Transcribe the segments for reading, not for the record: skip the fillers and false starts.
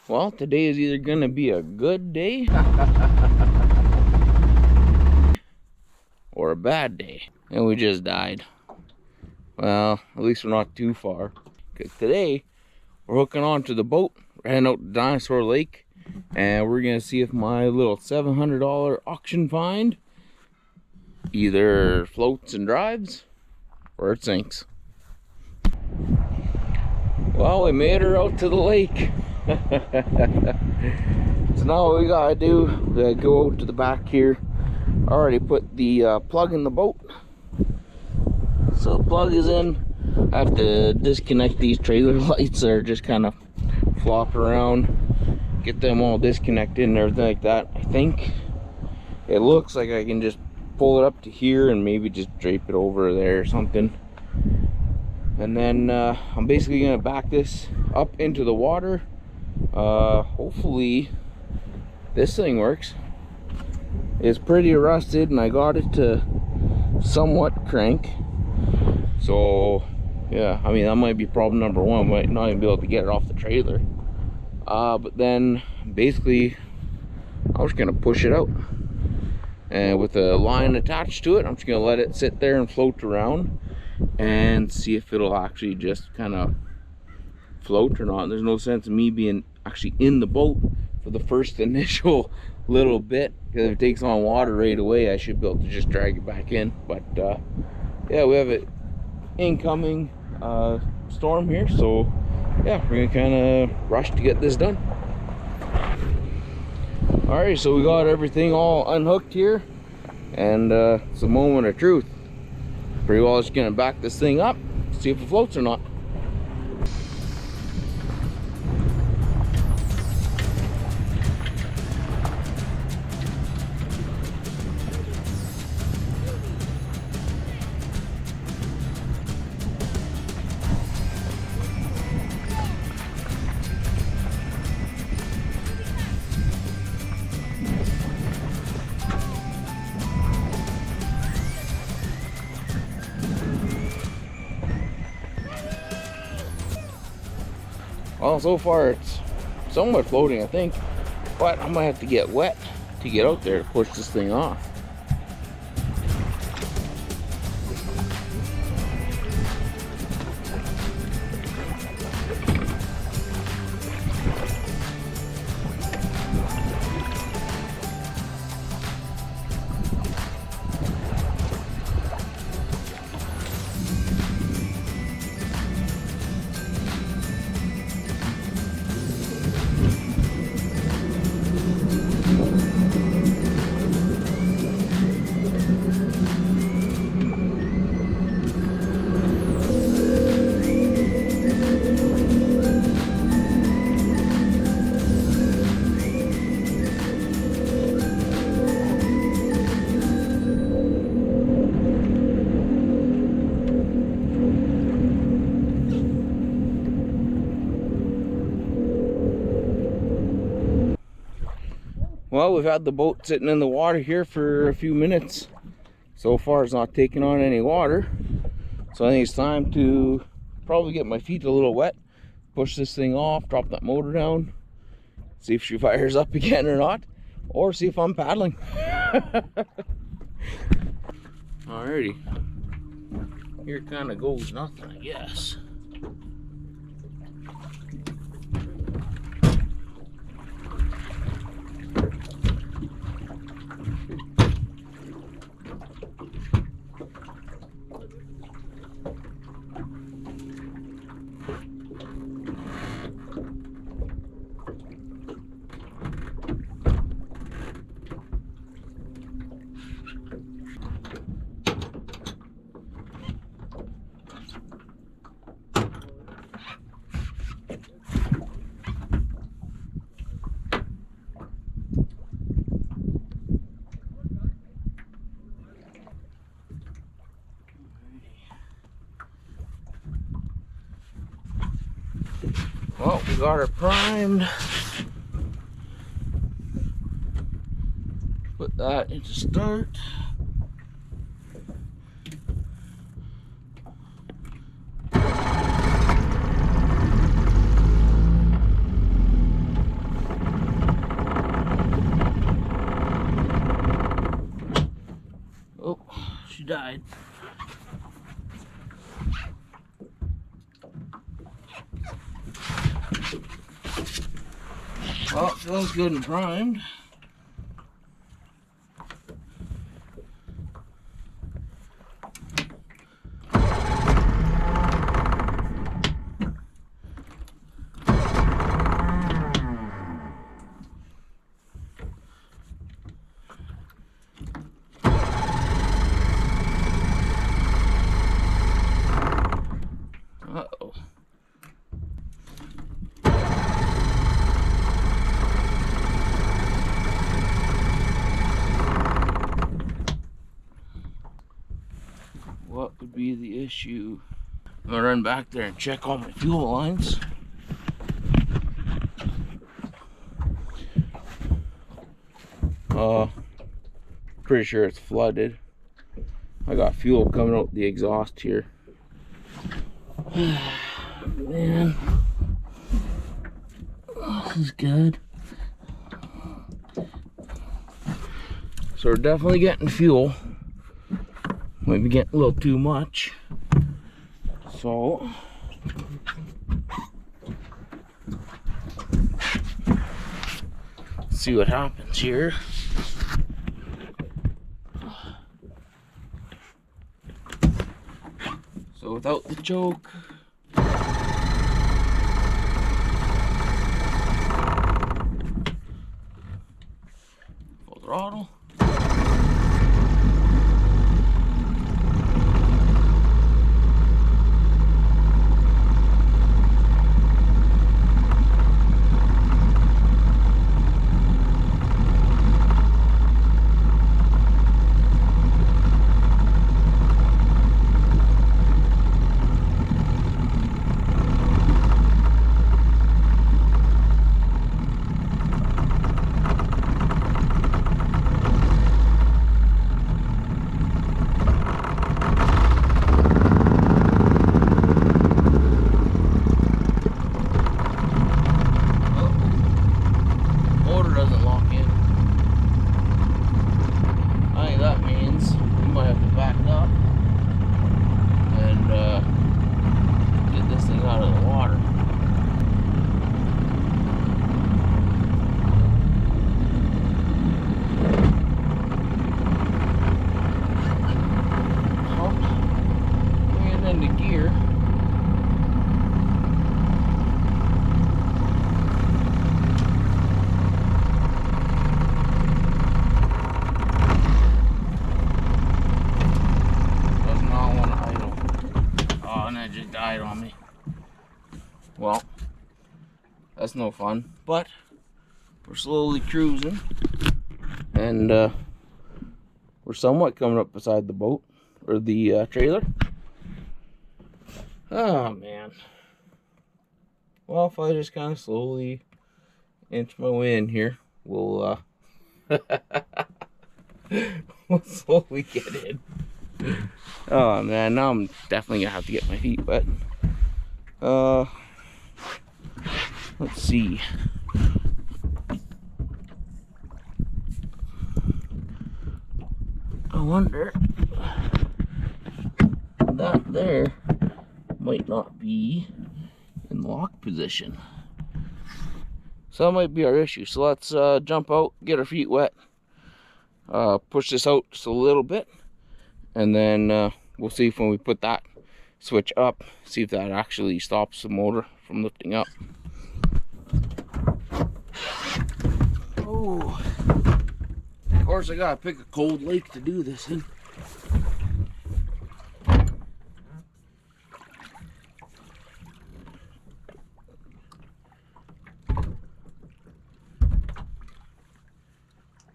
Well, today is either gonna be a good day or a bad day. And we just died. Well, at least we're not too far. Because today, we're hooking on to the boat, we're heading out to Dinosaur Lake, and we're gonna see if my little $700 auction find either floats and drives, or it sinks. Well, we made her out to the lake. So now what we gotta do, we gotta go out to the back here. I already put the plug in the boat. So the plug is in. I have to disconnect these trailer lights that are just kind of flopping around. Get them all disconnected and everything like that. I think it looks like I can just pull it up to here and maybe just drape it over there or something. And then I'm basically gonna back this up into the water. Hopefully this thing works. It's pretty rusted and I got it to somewhat crank. So yeah, I mean that might be problem number one. Might not even be able to get it off the trailer. But then basically I'm just gonna push it out. And with a line attached to it, I'm just gonna let it sit there and float around and see if it'll actually just kind of float or not. There's no sense of me being actually in the boat for the first initial little bit, because if it takes on water right away, I should be able to just drag it back in. But yeah, we have an incoming storm here, so yeah, we're gonna kind of rush to get this done. All right, so we got everything all unhooked here, and it's a moment of truth. Pretty well just gonna back this thing up, see if it floats or not. Well, so far it's somewhat floating, I think, but I might have to get wet to get out there to push this thing off. Well, we've had the boat sitting in the water here for a few minutes. So far it's not taking on any water. So I think it's time to probably get my feet a little wet, push this thing off, drop that motor down, see if she fires up again or not, or see if I'm paddling. Alrighty. Here kind of goes nothing, I guess. Well, we got her primed. Put that into start. she died. Well, it feels good and primed. Uh-oh. What would be the issue? I'm gonna run back there and check all my fuel lines. Pretty sure it's flooded. I got fuel coming out the exhaust here. Man, this is good. So we're definitely getting fuel. Maybe getting a little too much. So let's see what happens here. So without the choke, full throttle. Died on me. Well, that's no fun, but we're slowly cruising, and we're somewhat coming up beside the boat, or the trailer. Oh man. Well, if I just kind of slowly inch my way in here, we'll we'll slowly get in. Oh man, now I'm definitely gonna have to get my feet wet. Let's see. I wonder, that there might not be in lock position. So that might be our issue. So let's jump out, get our feet wet, push this out just a little bit, and then we'll see if when we put that switch up, see if that actually stops the motor from lifting up. Oh, of course I gotta pick a cold lake to do this in.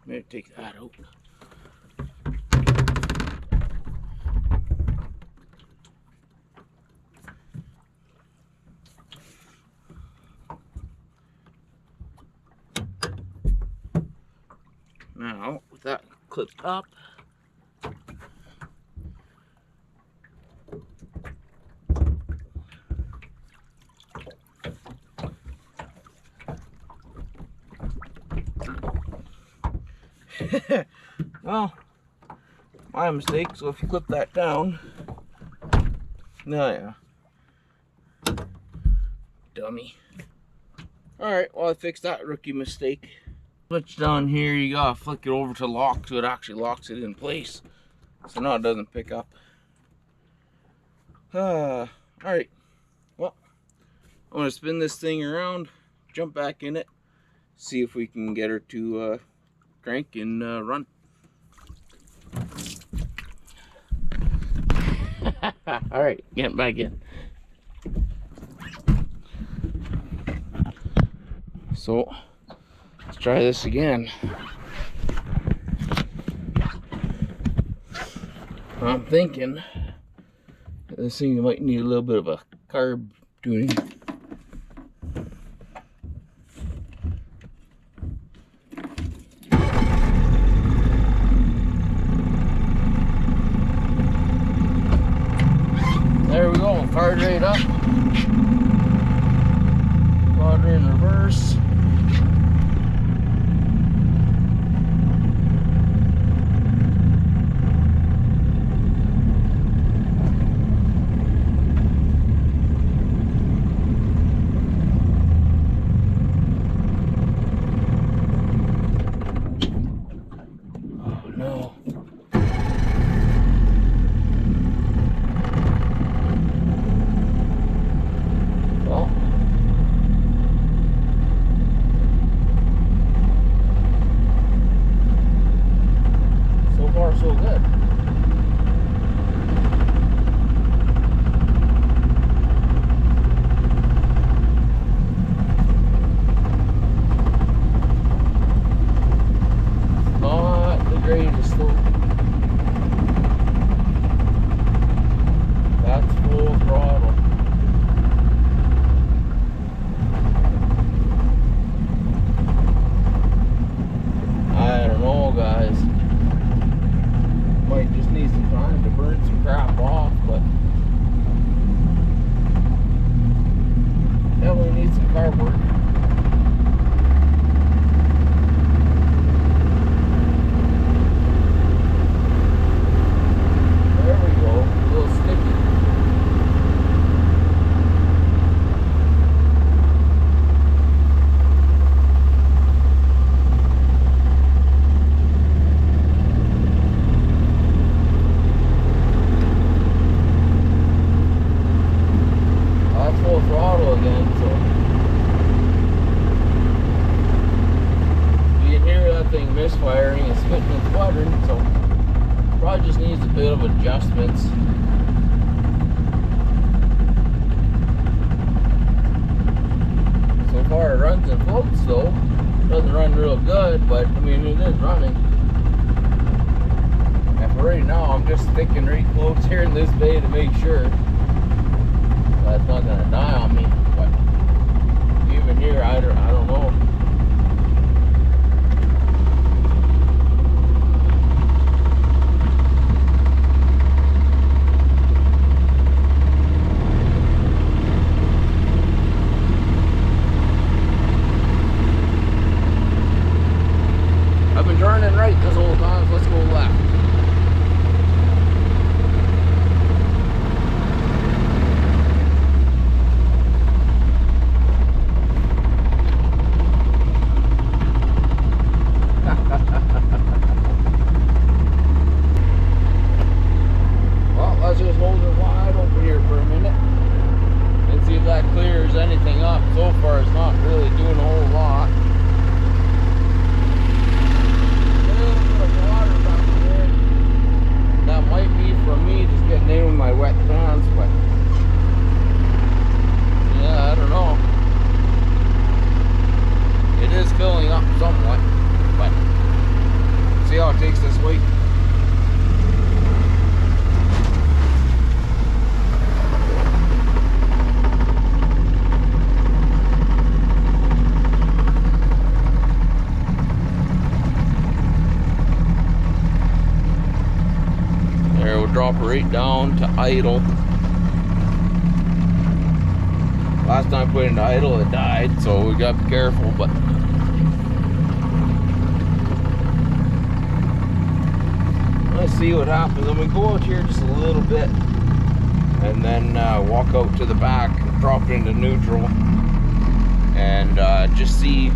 Maybe take that out. Now, with that clipped up, well, My mistake. So if you clip that down, no, yeah, dummy. All right, well I fixed that rookie mistake. Switch down here, you gotta flick it over to lock so it actually locks it in place. So now it doesn't pick up. All right, well, I'm gonna spin this thing around, jump back in it, see if we can get her to crank and run. All right, get back in. So let's try this again. I'm thinking this thing might need a little bit of a carb tuning. There we go, fired right up. Got her in reverse. No. Well, so far so good. Not the greatest though. That's full throttle. I don't know, guys. Might just need some time to burn some crap off, but definitely need some carb work. There we go, a little sticky. That's full throttle again, so you can hear that thing misfiring and spitting and sputtering, so probably just needs a bit of adjustments. So far it runs and floats though. Doesn't run real good, but I mean it is running. And for right now I'm just sticking right close here in this bay to make sure that's not gonna die on me. But even here I don't know. I've been turning right this whole time, so let's go left. Well, let's just hold it wide open here for a minute and see if that clears anything up. So far it's not really doing a whole lot. That might be from me just getting in with my wet pants, but yeah, I don't know. It is filling up somewhat, but see how it takes this week. Drop it right down to idle. Last time I put it into idle it died, so we gotta be careful, but see what happens. I'm gonna go out here just a little bit and then walk out to the back and drop it into neutral and just see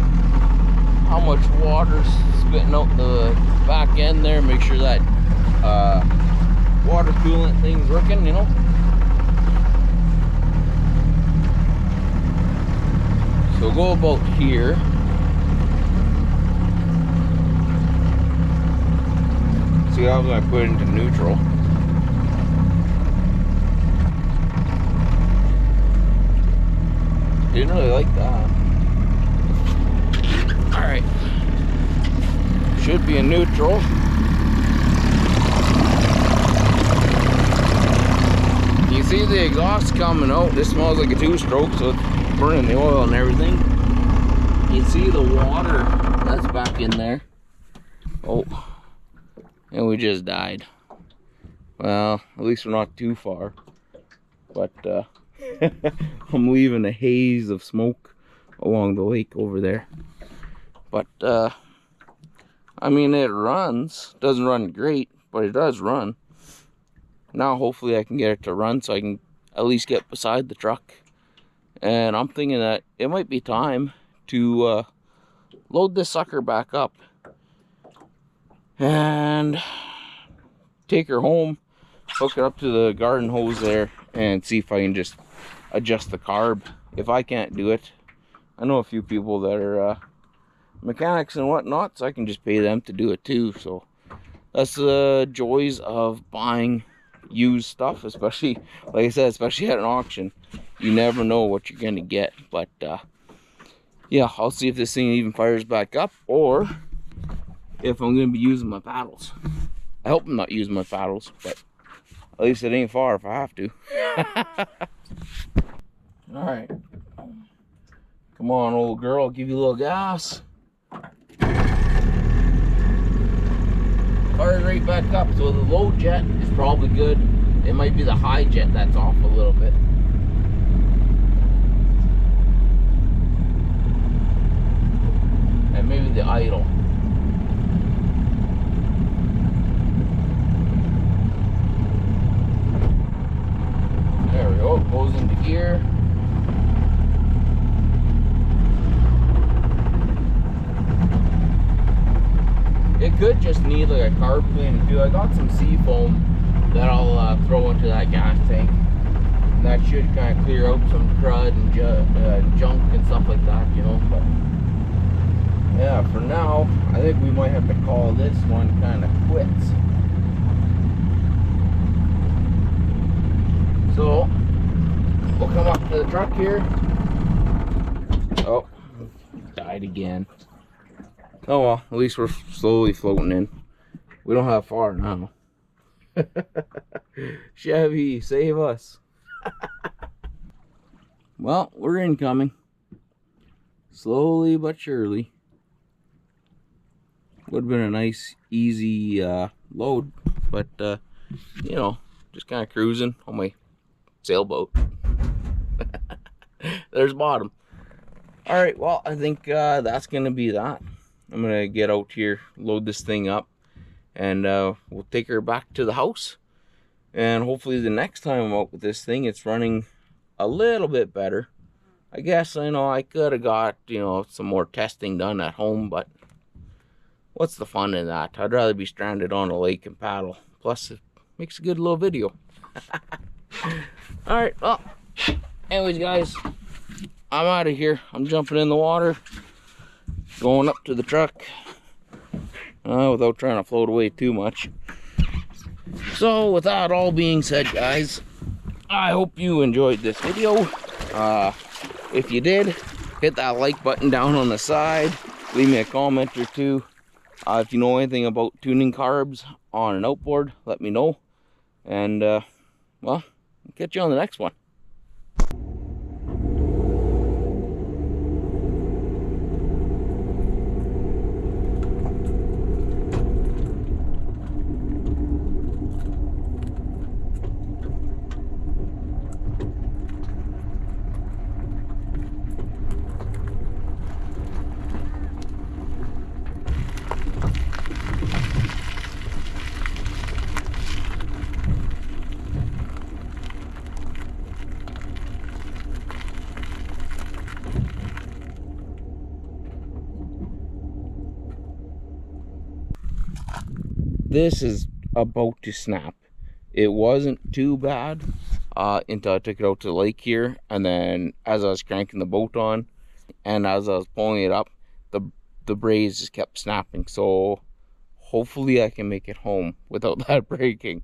how much water's spitting out the back end there. Make sure that water coolant thing's working, you know. So go about here. See how I put it into neutral. Didn't really like that. Alright. Should be in neutral. You see the exhaust coming out. This smells like a two-stroke, so it's burning the oil and everything. You see the water that's back in there. Oh. And we just died. Well, at least we're not too far. But I'm leaving a haze of smoke along the lake over there. But I mean, it runs. Doesn't run great, but it does run. Now hopefully I can get it to run so I can at least get beside the truck. And I'm thinking that it might be time to load this sucker back up and take her home, hook it up to the garden hose there, and see if I can just adjust the carb. If I can't do it, I know a few people that are mechanics and whatnot, so I can just pay them to do it too. So that's the joys of buying used stuff, especially, like I said, especially at an auction. You never know what you're gonna get. But yeah, I'll see if this thing even fires back up, or if I'm going to be using my paddles. I hope I'm not using my paddles, but at least it ain't far if I have to. Alright. Come on, old girl, I'll give you a little gas. Fires right back up, so the low jet is probably good. It might be the high jet that's off a little bit. And maybe the idle. There we go, it goes into gear. It could just need like a carb cleaning too. I got some sea foam that I'll throw into that gas tank. And that should kind of clear out some crud and junk and stuff like that, you know. But yeah, for now, I think we might have to call this one kind of quits. So, we'll come up to the truck here. Oh, died again. Oh well, at least we're slowly floating in. We don't have far now. Chevy, save us. Well, we're incoming. Slowly but surely. Would have been a nice, easy load. But, you know, just kind of cruising on my sailboat. There's bottom. Alright, well, I think that's going to be that. I'm going to get out here, load this thing up, and we'll take her back to the house. And hopefully the next time I'm out with this thing, it's running a little bit better. I guess, you know, I could have got, you know, some more testing done at home, but what's the fun in that? I'd rather be stranded on a lake and paddle. Plus, it makes a good little video. Alright, well, anyways, guys, I'm out of here. I'm jumping in the water, going up to the truck, without trying to float away too much. So, with that all being said, guys, I hope you enjoyed this video. If you did, hit that like button down on the side. Leave me a comment or two. If you know anything about tuning carbs on an outboard, let me know. And, well, I'll catch you on the next one. this is about to snap. It wasn't too bad until I took it out to the lake here, and then as I was cranking the boat on and as I was pulling it up, the braze just kept snapping. So hopefully I can make it home without that breaking.